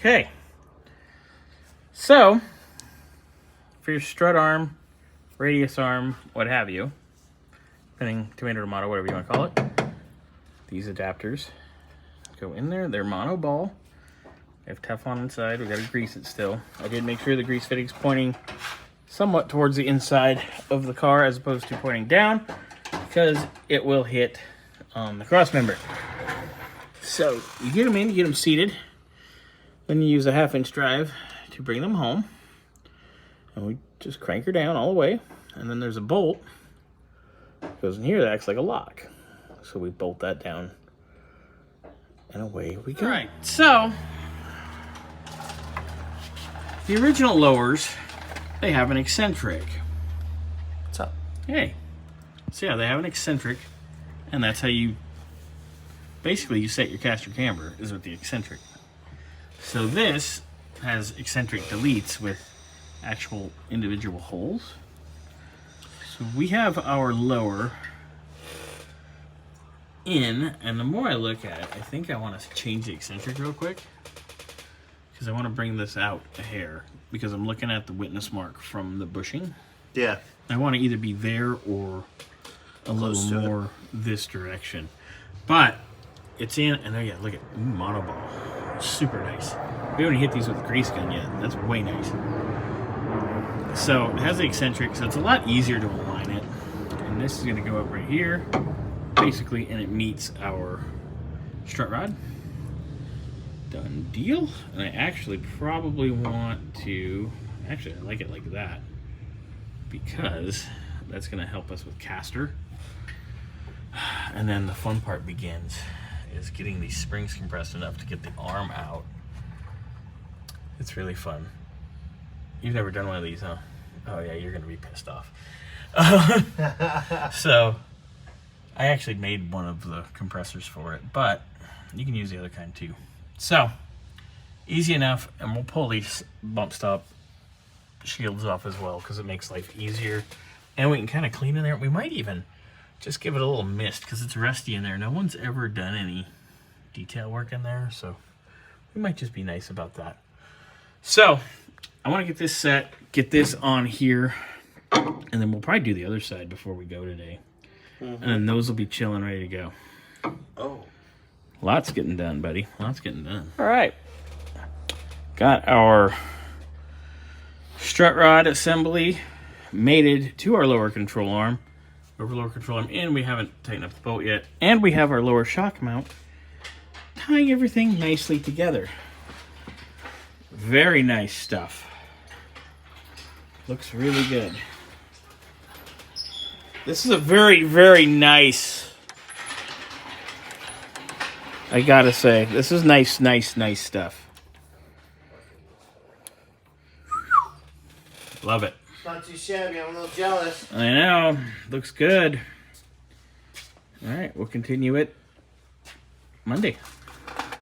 Okay, so for your strut arm, radius arm, what have you, depending tomato, whatever you want to call it, these adapters go in there. They're monoball. They have Teflon inside. We got to grease it still. I did make sure the grease fitting's pointing somewhat towards the inside of the car as opposed to pointing down, because it will hit the cross member. So you get them in, you get them seated. Then you use a 1/2-inch drive to bring them home. And we just crank her down all the way. And then there's a bolt that goes in here that acts like a lock. So we bolt that down. And away we go. All right, so the original lowers, they have an eccentric. What's up? Hey. So yeah, they have an eccentric. And that's how you, basically you set your caster camber, is with the eccentric. So this has eccentric deletes with actual individual holes. So we have our lower in, and the more I look at it, I think I want to change the eccentric real quick, because I want to bring this out a hair, because I'm looking at the witness mark from the bushing. Yeah. I want to either be there or a Close little more this direction. But it's in, and oh yeah, look at monoball. Super nice. We haven't hit these with a grease gun yet. That's way nice. So it has the eccentric, so it's a lot easier to align it. And this is going to go up right here, basically, and it meets our strut rod. Done deal. And I actually probably want to, actually I like it like that, because that's going to help us with caster. And then the fun part begins, is getting these springs compressed enough to get the arm out. It's really fun. You've never done one of these, huh? Oh yeah, you're gonna be pissed off. So I actually made one of the compressors for it, but you can use the other kind too. So easy enough, and we'll pull these bump stop shields off as well, because it makes life easier, and we can kind of clean in there. We might even just give it a little mist, because it's rusty in there. No one's ever done any detail work in there, so we might just be nice about that. So I want to get this set, get this on here, and then we'll probably do the other side before we go today. And then those will be chilling, ready to go. Oh. Lots getting done, buddy. Lots getting done. All right. Got our strut rod assembly mated to our lower control arm. Over lower control arm in, we haven't tightened up the bolt yet. And we have our lower shock mount tying everything nicely together. Very nice stuff. Looks really good. This is a very, very nice, I gotta say, this is nice stuff. Love it. Not too shabby. I'm a little jealous. I know. Looks good. All right, we'll continue it Monday.